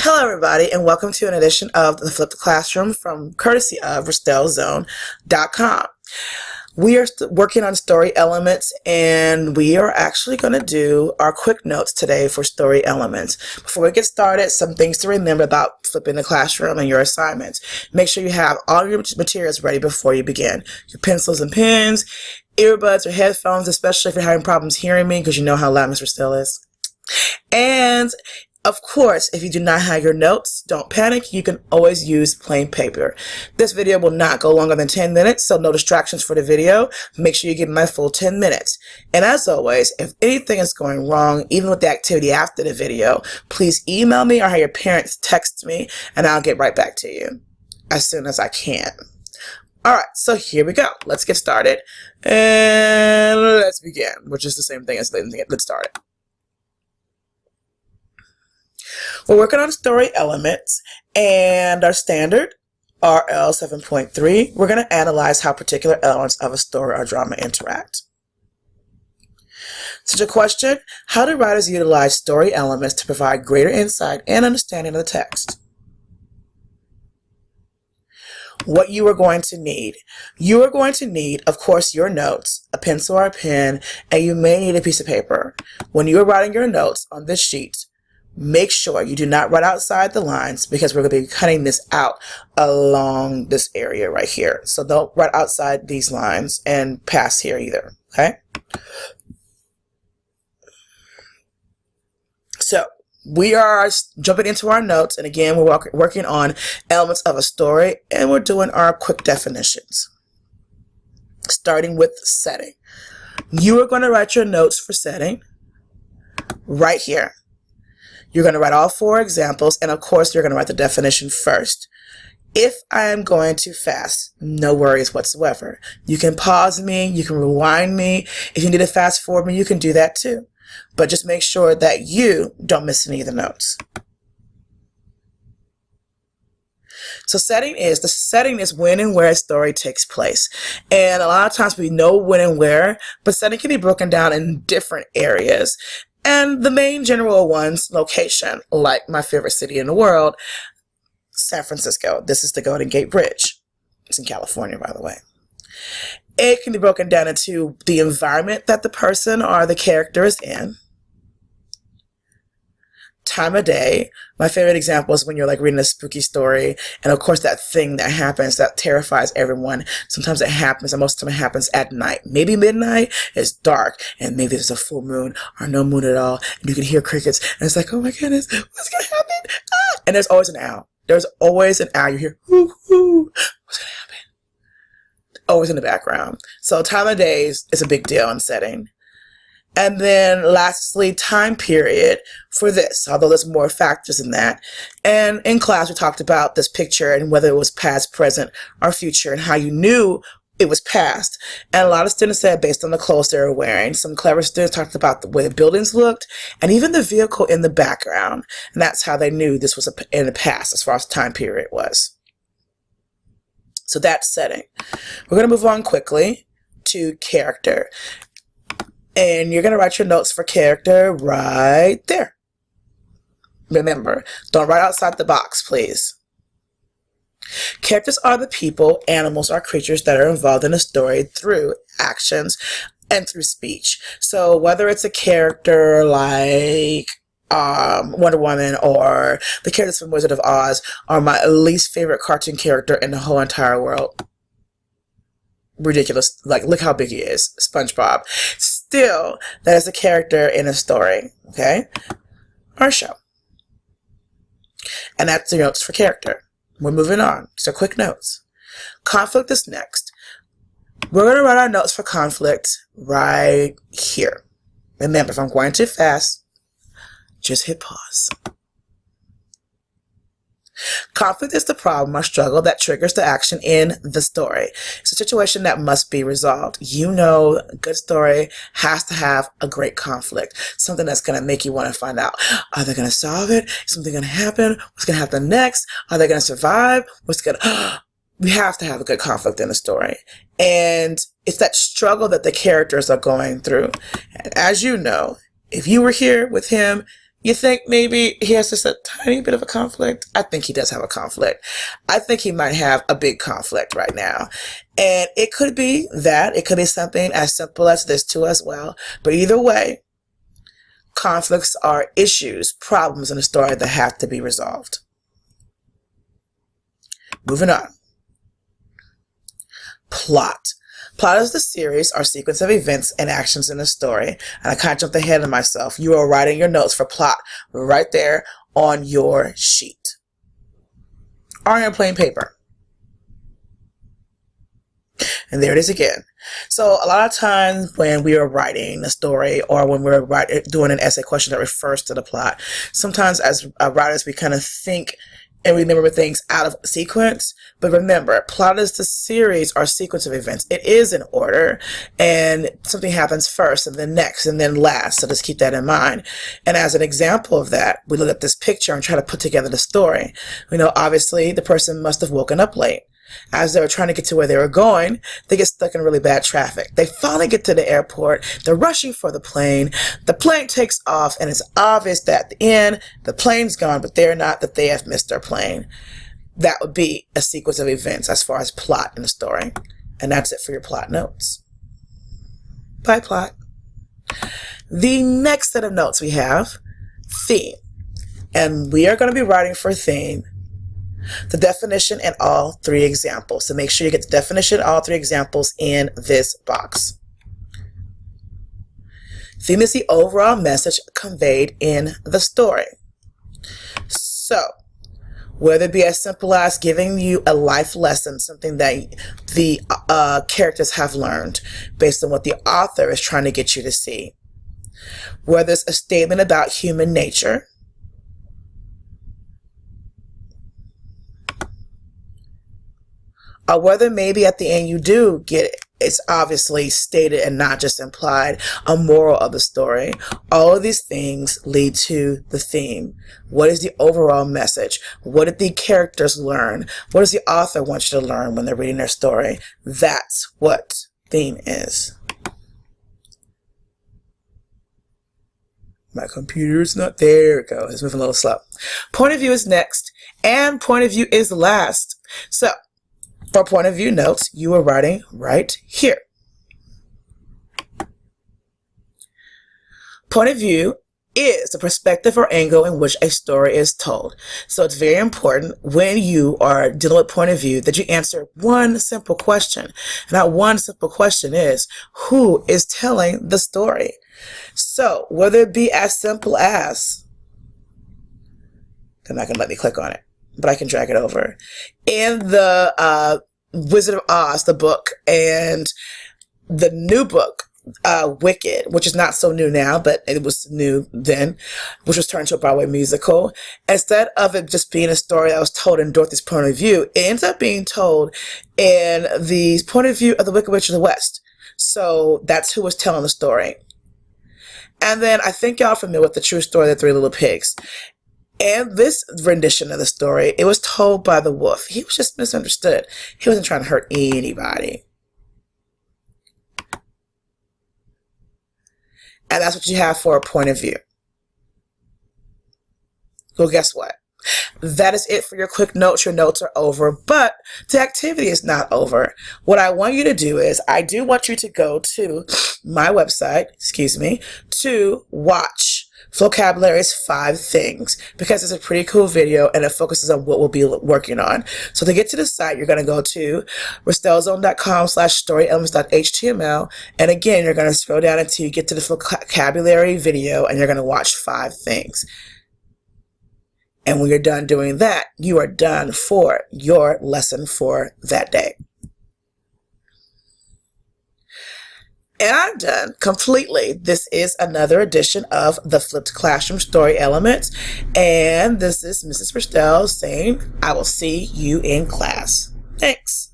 Hello, everybody, and welcome to an edition of the Flip the Classroom from courtesy of RestellZone.com. We are working on story elements, and we are actually going to do our quick notes today for story elements. Before we get started, some things to remember about flipping the classroom and your assignments. Make sure you have all your materials ready before you begin. Your pencils and pens, earbuds or headphones, especially if you're having problems hearing me because you know how loud Mr. Still is. And of course, if you do not have your notes, don't panic. You can always use plain paper. This video will not go longer than 10 minutes, so no distractions for the video. Make sure you give my full 10 minutes. And as always, if anything is going wrong, even with the activity after the video, please email me or have your parents text me, and I'll get right back to you as soon as I can. All right, so here we go. Let's get started. And let's begin, which is the same thing as let's start it. We're working on story elements, and our standard RL 7.3, we're going to analyze how particular elements of a story or drama interact. Such a question, how do writers utilize story elements to provide greater insight and understanding of the text? What you are going to need. You are going to need, of course, your notes, a pencil or a pen, and you may need a piece of paper. When you are writing your notes on this sheet, make sure you do not write outside the lines because we're going to be cutting this out along this area right here. So don't write outside these lines and pass here either, okay? So we are jumping into our notes, and again, we're working on elements of a story, and we're doing our quick definitions. Starting with setting. You are going to write your notes for setting right here. You're going to write all 4 examples, and of course, you're going to write the definition first. If I am going too fast, no worries whatsoever. You can pause me, you can rewind me. If you need to fast forward me, you can do that too. But just make sure that you don't miss any of the notes. So the setting is when and where a story takes place. And a lot of times we know when and where, but setting can be broken down in different areas. And the main general ones, location, like my favorite city in the world, San Francisco. This is the Golden Gate Bridge. It's in California, by the way. It can be broken down into the environment that the person or the character is in. Time of day. My favorite example is when you're like reading a spooky story, and of course that thing that happens that terrifies everyone. Sometimes it happens, and most of the time it happens at night. Maybe midnight, it's dark, and maybe there's a full moon or no moon at all, and you can hear crickets, and it's like, oh my goodness, what's gonna happen? Ah! And there's always an owl. There's always an owl. You hear, hoo, hoo. What's gonna happen? Always in the background. So time of day is a big deal in setting. And then lastly, time period for this, although there's more factors in that. And in class, we talked about this picture and whether it was past, present, or future, and how you knew it was past. And a lot of students said based on the clothes they were wearing. Some clever students talked about the way the buildings looked and even the vehicle in the background. And that's how they knew this was in the past as far as time period was. So that's setting. We're going to move on quickly to character. And you're going to write your notes for character right there. Remember, don't write outside the box, please. Characters are the people, animals, or creatures that are involved in a story through actions and through speech. So whether it's a character like Wonder Woman or the characters from Wizard of Oz are my least favorite cartoon character in the whole entire world. Ridiculous. Like, look how big he is. SpongeBob. Still, that is a character in a story, okay? Or a show. And that's the notes for character. We're moving on. So quick notes. Conflict is next. We're going to write our notes for conflict right here. Remember, if I'm going too fast, just hit pause. Conflict is the problem or struggle that triggers the action in the story. It's a situation that must be resolved. You know, a good story has to have a great conflict. Something that's going to make you want to find out, are they going to solve it? Is something going to happen? What's going to happen next? Are they going to survive? We have to have a good conflict in the story. And it's that struggle that the characters are going through. And as you know, if you were here with him, You think maybe he has just a tiny bit of a conflict? I think he does have a conflict. I think he might have a big conflict right now. And it could be that. It could be something as simple as this too as well. But either way, conflicts are issues, problems in a story that have to be resolved. Moving on. Plot. Plot is the series or sequence of events and actions in a story. And I kind of jumped ahead of myself. You are writing your notes for plot right there on your sheet or on your plain paper. And there it is again. So a lot of times when we are writing a story or when we're doing an essay question that refers to the plot, sometimes as writers we kind of think and remember things out of sequence. But remember, plot is the series or sequence of events. It is in order, and something happens first and then next and then last. So just keep that in mind. And as an example of that, we look at this picture and try to put together the story. You know, obviously the person must have woken up late. As they were trying to get to where they were going, they get stuck in really bad traffic. They finally get to the airport. They're rushing for the plane. The plane takes off, and it's obvious that at the end, the plane's gone, but they're not, that they have missed their plane. That would be a sequence of events as far as plot in the story. And that's it for your plot notes. Bye, plot. The next set of notes we have, theme. And we are going to be writing for theme the definition and all three examples. So make sure you get the definition, all three examples in this box. Theme is the overall message conveyed in the story. So whether it be as simple as giving you a life lesson, something that the characters have learned based on what the author is trying to get you to see. Whether it's a statement about human nature, or whether maybe at the end you do get it, it's obviously stated and not just implied, a moral of the story. All of these things lead to the theme. What is the overall message? What did the characters learn? What does the author want you to learn when they're reading their story? That's what theme is. My computer's not there. It goes. It's moving a little slow. Point of view is next, and point of view is last. So, for point of view notes, you are writing right here. Point of view is the perspective or angle in which a story is told. So it's very important when you are dealing with point of view that you answer one simple question. And that one simple question is, who is telling the story? So whether it be as simple as, they're not going to let me click on it, but I can drag it over. In the Wizard of Oz, the book, and the new book, Wicked, which is not so new now, but it was new then, which was turned into a Broadway musical. Instead of it just being a story that was told in Dorothy's point of view, it ends up being told in the point of view of the Wicked Witch of the West. So that's who was telling the story. And then I think y'all are familiar with the true story of the Three Little Pigs. And this rendition of the story, it was told by the wolf. He was just misunderstood. He wasn't trying to hurt anybody. And that's what you have for a point of view. Well, guess what? That is it for your quick notes. Your notes are over, but the activity is not over. What I want you to do is, I do want you to go to my website, to watch Vocabulary's 5 Things, because it's a pretty cool video and it focuses on what we'll be working on. So to get to the site, you're going to go to RestelZone.com/storyelements.html, and again, you're going to scroll down until you get to the vocabulary video, and you're going to watch 5 things. And when you're done doing that, you are done for your lesson for that day. And I'm done completely. This is another edition of the Flipped Classroom Story Elements. And this is Mrs. Restell saying, I will see you in class. Thanks.